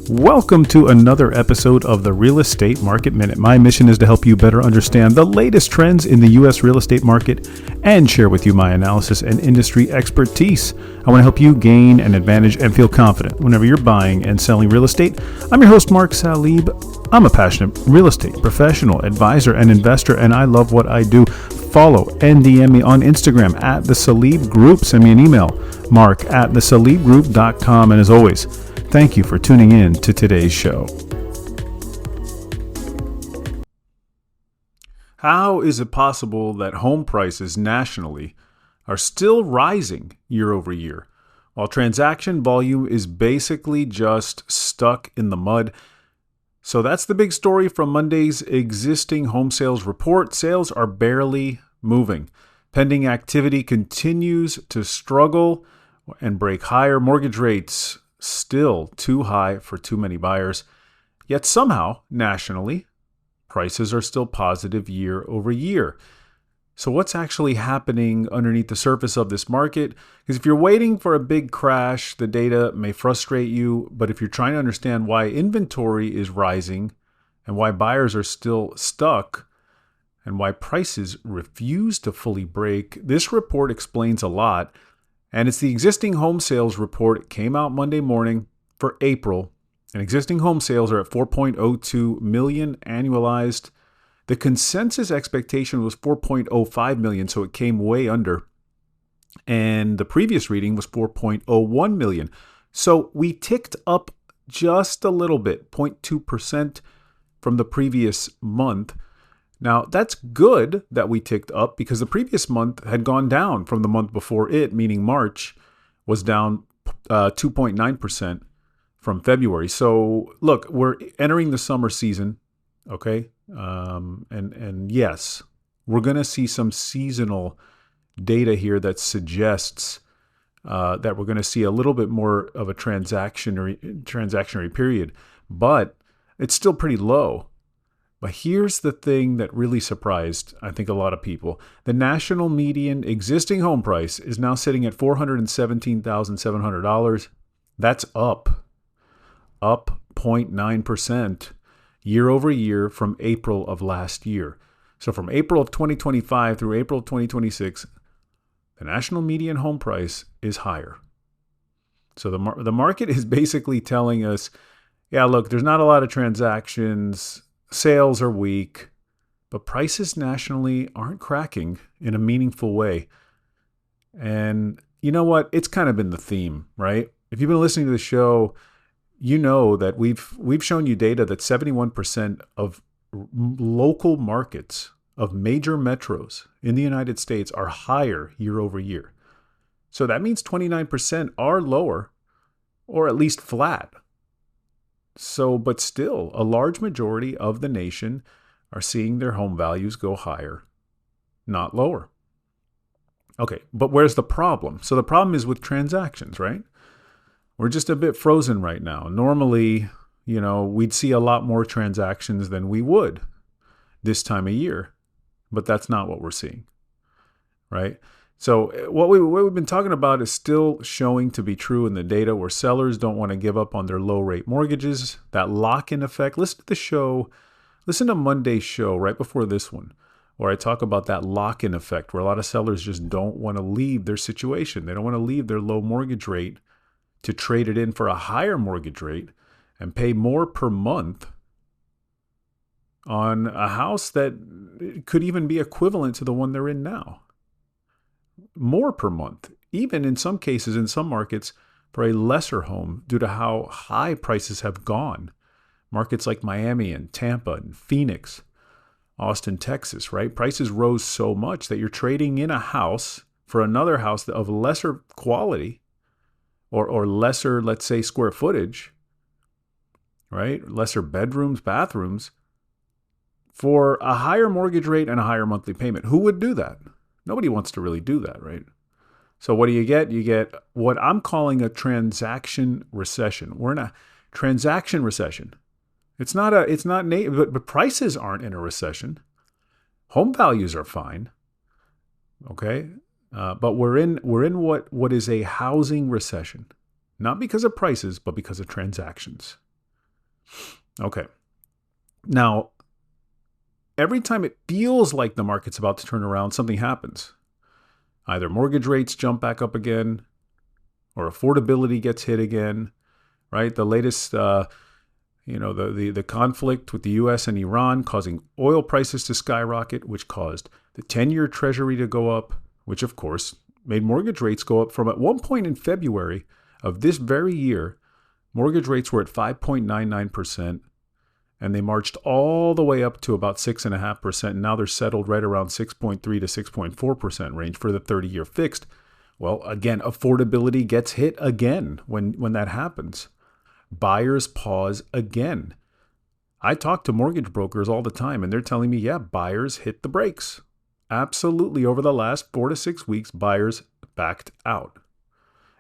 Welcome to another episode of the Real Estate Market Minute. My mission is to help you better understand the latest trends in the U.S. real estate market and share with you my analysis and industry expertise. I want to help you gain an advantage and feel confident whenever you're buying and selling real estate. I'm your host, Mark Salib. I'm a passionate real estate professional, advisor, and investor, and I love what I do. Follow and DM me on Instagram at The Salib Group. Send me an email, mark@thesalibgroup.com. And as always, thank you for tuning in to today's show. How is it possible that home prices nationally are still rising year over year, while transaction volume is basically just stuck in the mud? So that's the big story from Monday's existing home sales report. Sales are barely moving. Pending activity continues to struggle and break higher. Mortgage rates still too high for too many buyers. Yet somehow, nationally, prices are still positive year over year. So what's actually happening underneath the surface of this market? Because if you're waiting for a big crash, the data may frustrate you. But if you're trying to understand why inventory is rising and why buyers are still stuck and why prices refuse to fully break, this report explains a lot. And it's the existing home sales report. It came out Monday morning for April. And existing home sales are at 4.02 million annualized. The consensus expectation was 4.05 million, so it came way under. And the previous reading was 4.01 million. So we ticked up just a little bit, 0.2% from the previous month. Now, that's good that we ticked up because the previous month had gone down from the month before it, meaning March was down 2.9% from February. So look, we're entering the summer season, okay? And yes, we're going to see some seasonal data here that suggests that we're going to see a little bit more of a transactionary period, but it's still pretty low. But here's the thing that really surprised, I think, a lot of people. The national median existing home price is now sitting at $417,700. That's up 0.9% year over year from April of last year. So from April of 2025 through April of 2026, the national median home price is higher. So the market is basically telling us, yeah, look, there's not a lot of transactions. Sales are weak, but prices nationally aren't cracking in a meaningful way. And you know what? It's kind of been the theme, right? If you've been listening to the show, you know that we've shown you data that 71% of local markets of major metros in the United States are higher year over year. So that means 29% are lower or at least flat. So, but still, a large majority of the nation are seeing their home values go higher, not lower. Okay, but where's the problem? So the problem is with transactions, right? We're just a bit frozen right now. Normally, we'd see a lot more transactions than we would this time of year, but that's not what we're seeing, right? So what we've been talking about is still showing to be true in the data, where sellers don't want to give up on their low rate mortgages, that lock-in effect. Listen to Monday's show right before this one, where I talk about that lock-in effect, where a lot of sellers just don't want to leave their situation. They don't want to leave their low mortgage rate to trade it in for a higher mortgage rate and pay more per month on a house that could even be equivalent to the one they're in now. More per month, even in some cases, in some markets, for a lesser home due to how high prices have gone. Markets like Miami and Tampa and Phoenix, Austin, Texas, right? Prices rose so much that you're trading in a house for another house of lesser quality or lesser, let's say, square footage, right? Lesser bedrooms, bathrooms, for a higher mortgage rate and a higher monthly payment. Who would do that? Nobody wants to really do that, right? So what do you get? You get what I'm calling a transaction recession. We're in a transaction recession. But prices aren't in a recession. Home values are fine. Okay? But we're in what is a housing recession. Not because of prices, but because of transactions. Okay. Now, every time it feels like the market's about to turn around, something happens. Either mortgage rates jump back up again, or affordability gets hit again, right? The latest, the conflict with the U.S. and Iran causing oil prices to skyrocket, which caused the 10-year Treasury to go up, which of course made mortgage rates go up from at one point in February of this very year, mortgage rates were at 5.99%, and they marched all the way up to about 6.5%. And now they're settled right around 6.3 to 6.4% range for the 30-year fixed. Well, again, affordability gets hit again when that happens. Buyers pause again. I talk to mortgage brokers all the time, and they're telling me, yeah, buyers hit the brakes. Absolutely, over the last 4 to 6 weeks, buyers backed out.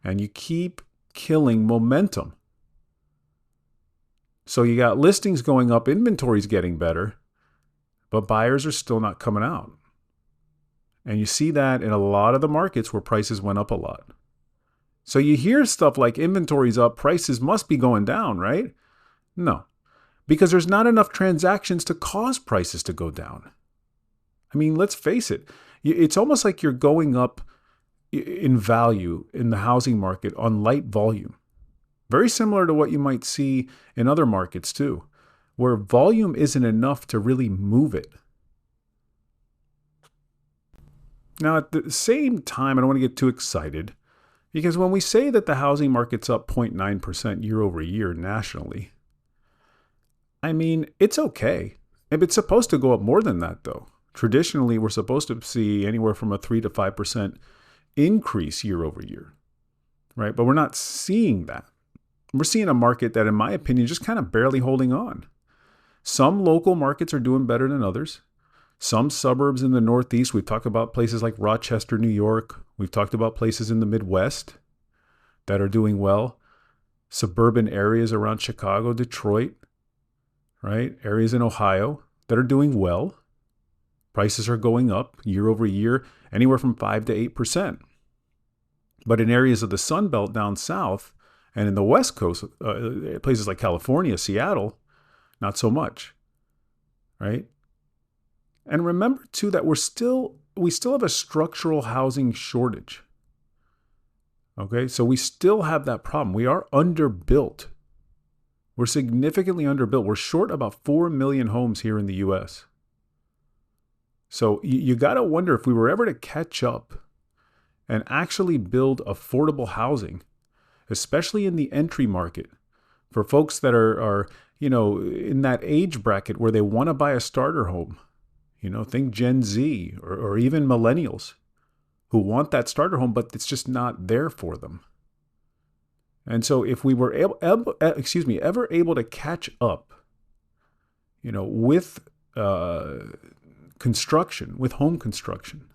And you keep killing momentum. So you got listings going up, inventory's getting better, but buyers are still not coming out. And you see that in a lot of the markets where prices went up a lot. So you hear stuff like inventory's up, prices must be going down, right? No, because there's not enough transactions to cause prices to go down. I mean, let's face it. It's almost like you're going up in value in the housing market on light volume. Very similar to what you might see in other markets too, where volume isn't enough to really move it. Now, at the same time, I don't want to get too excited, because when we say that the housing market's up 0.9% year over year nationally, I mean, it's okay. It's supposed to go up more than that, though. Traditionally, we're supposed to see anywhere from a 3 to 5% increase year over year, right? But we're not seeing that. We're seeing a market that, in my opinion, just kind of barely holding on. Some local markets are doing better than others. Some suburbs in the Northeast, we've talked about places like Rochester, New York. We've talked about places in the Midwest that are doing well. Suburban areas around Chicago, Detroit, right? Areas in Ohio that are doing well. Prices are going up year over year, anywhere from 5 to 8%. But in areas of the Sun Belt down south, and in the West Coast, places like California, Seattle, not so much, right? And remember, too, that we still have a structural housing shortage. Okay, so we still have that problem. We are underbuilt. We're significantly underbuilt. We're short about 4 million homes here in the U.S. So you got to wonder, if we were ever to catch up and actually build affordable housing, especially in the entry market, for folks that are in that age bracket where they want to buy a starter home. Think Gen Z or even millennials who want that starter home, but it's just not there for them. And so if we were ever able to catch up, with construction, with home construction,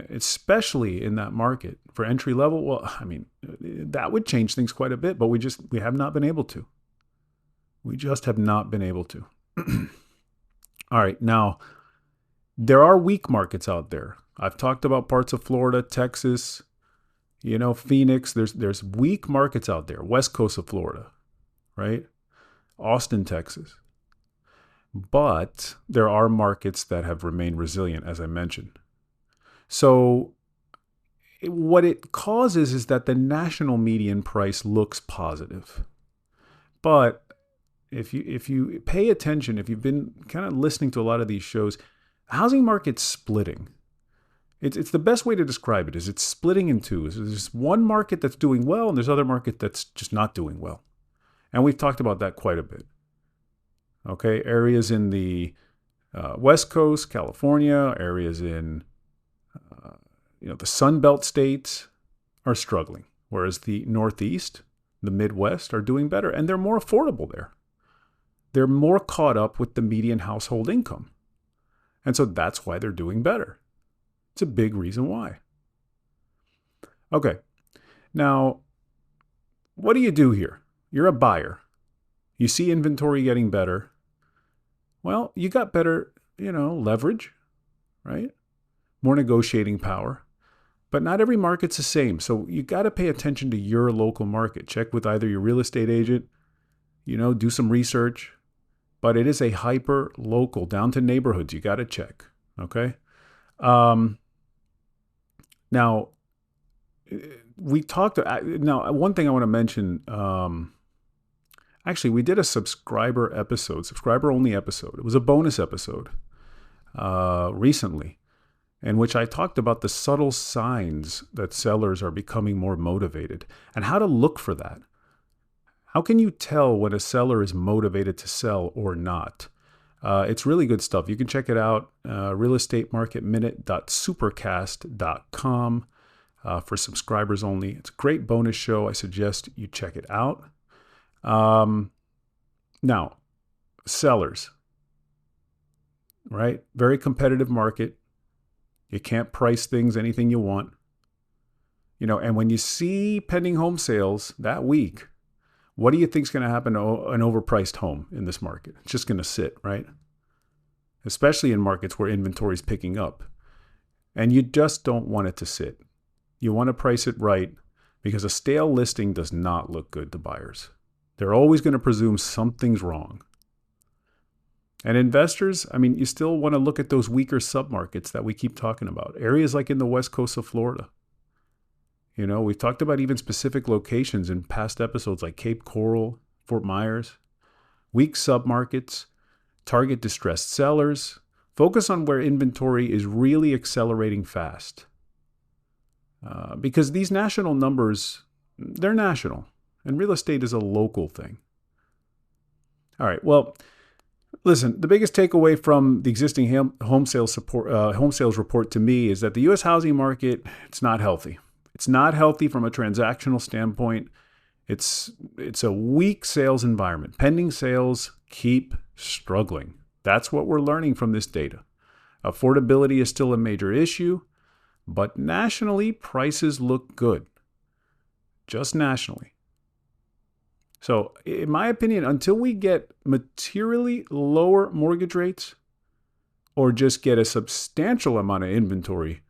especially in that market for entry level, well, I mean, that would change things quite a bit, but we have not been able to. We just have not been able to. All right, now, there are weak markets out there. I've talked about parts of Florida, Texas, Phoenix. There's weak markets out there. West coast of Florida, right? Austin, Texas. But there are markets that have remained resilient, as I mentioned. So what it causes is that the national median price looks positive. But if you pay attention, if you've been kind of listening to a lot of these shows, the housing market's splitting. It's the best way to describe it is it's splitting in two. There's one market that's doing well, and there's other market that's just not doing well. And we've talked about that quite a bit. Okay, areas in the West Coast, California, areas in the Sun Belt states are struggling, whereas the Northeast, the Midwest are doing better, and they're more affordable there. They're more caught up with the median household income. And so that's why they're doing better. It's a big reason why. Okay, now, what do you do here? You're a buyer. You see inventory getting better. Well, you got better, leverage, right? More negotiating power. But not every market's the same. So you got to pay attention to your local market. Check with either your real estate agent, do some research. But it is a hyper local, down to neighborhoods. You got to check. Okay. Now, we talked. Now, one thing I want to mention. Actually, we did a subscriber only episode. It was a bonus episode recently, in which I talked about the subtle signs that sellers are becoming more motivated and how to look for that. How can you tell when a seller is motivated to sell or not? It's really good stuff. You can check it out, realestatemarketminute.supercast.com for subscribers only. It's a great bonus show. I suggest you check it out. Now, sellers, right? Very competitive market. You can't price things anything you want. And when you see pending home sales that week, what do you think is going to happen to an overpriced home in this market? It's just going to sit, right? Especially in markets where inventory is picking up. And you just don't want it to sit. You want to price it right because a stale listing does not look good to buyers. They're always going to presume something's wrong. And investors, you still want to look at those weaker submarkets that we keep talking about. Areas like in the west coast of Florida. We've talked about even specific locations in past episodes like Cape Coral, Fort Myers. Weak submarkets, target distressed sellers. Focus on where inventory is really accelerating fast. Because these national numbers, they're national. And real estate is a local thing. All right, well, listen, the biggest takeaway from the existing home sales report to me is that the U.S. housing market, it's not healthy. It's not healthy from a transactional standpoint. It's a weak sales environment. Pending sales keep struggling. That's what we're learning from this data. Affordability is still a major issue, but nationally, prices look good. Just nationally. So, in my opinion, until we get materially lower mortgage rates or just get a substantial amount of inventory,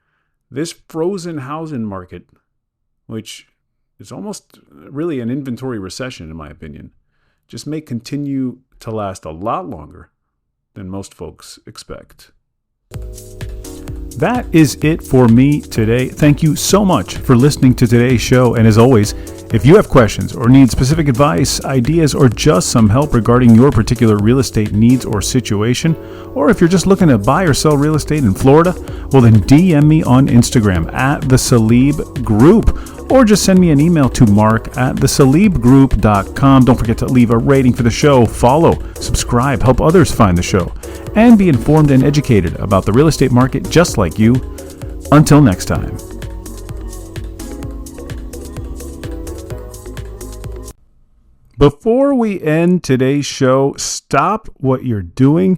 this frozen housing market, which is almost really an inventory recession, in my opinion, just may continue to last a lot longer than most folks expect. That is it for me today. Thank you so much for listening to today's show. And as always, if you have questions or need specific advice, ideas, or just some help regarding your particular real estate needs or situation, or if you're just looking to buy or sell real estate in Florida, well then DM me on Instagram at The Salib Group, or just send me an email to mark@thesalibgroup.com. Don't forget to leave a rating for the show, follow, subscribe, help others find the show, and be informed and educated about the real estate market just like you. Until next time. Before we end today's show, stop what you're doing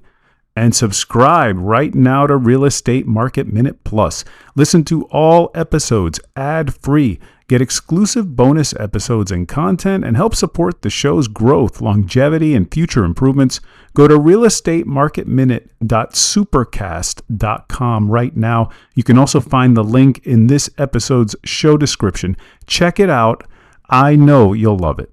and subscribe right now to Real Estate Market Minute Plus. Listen to all episodes ad-free. Get exclusive bonus episodes and content and help support the show's growth, longevity, and future improvements. Go to realestatemarketminute.supercast.com right now. You can also find the link in this episode's show description. Check it out. I know you'll love it.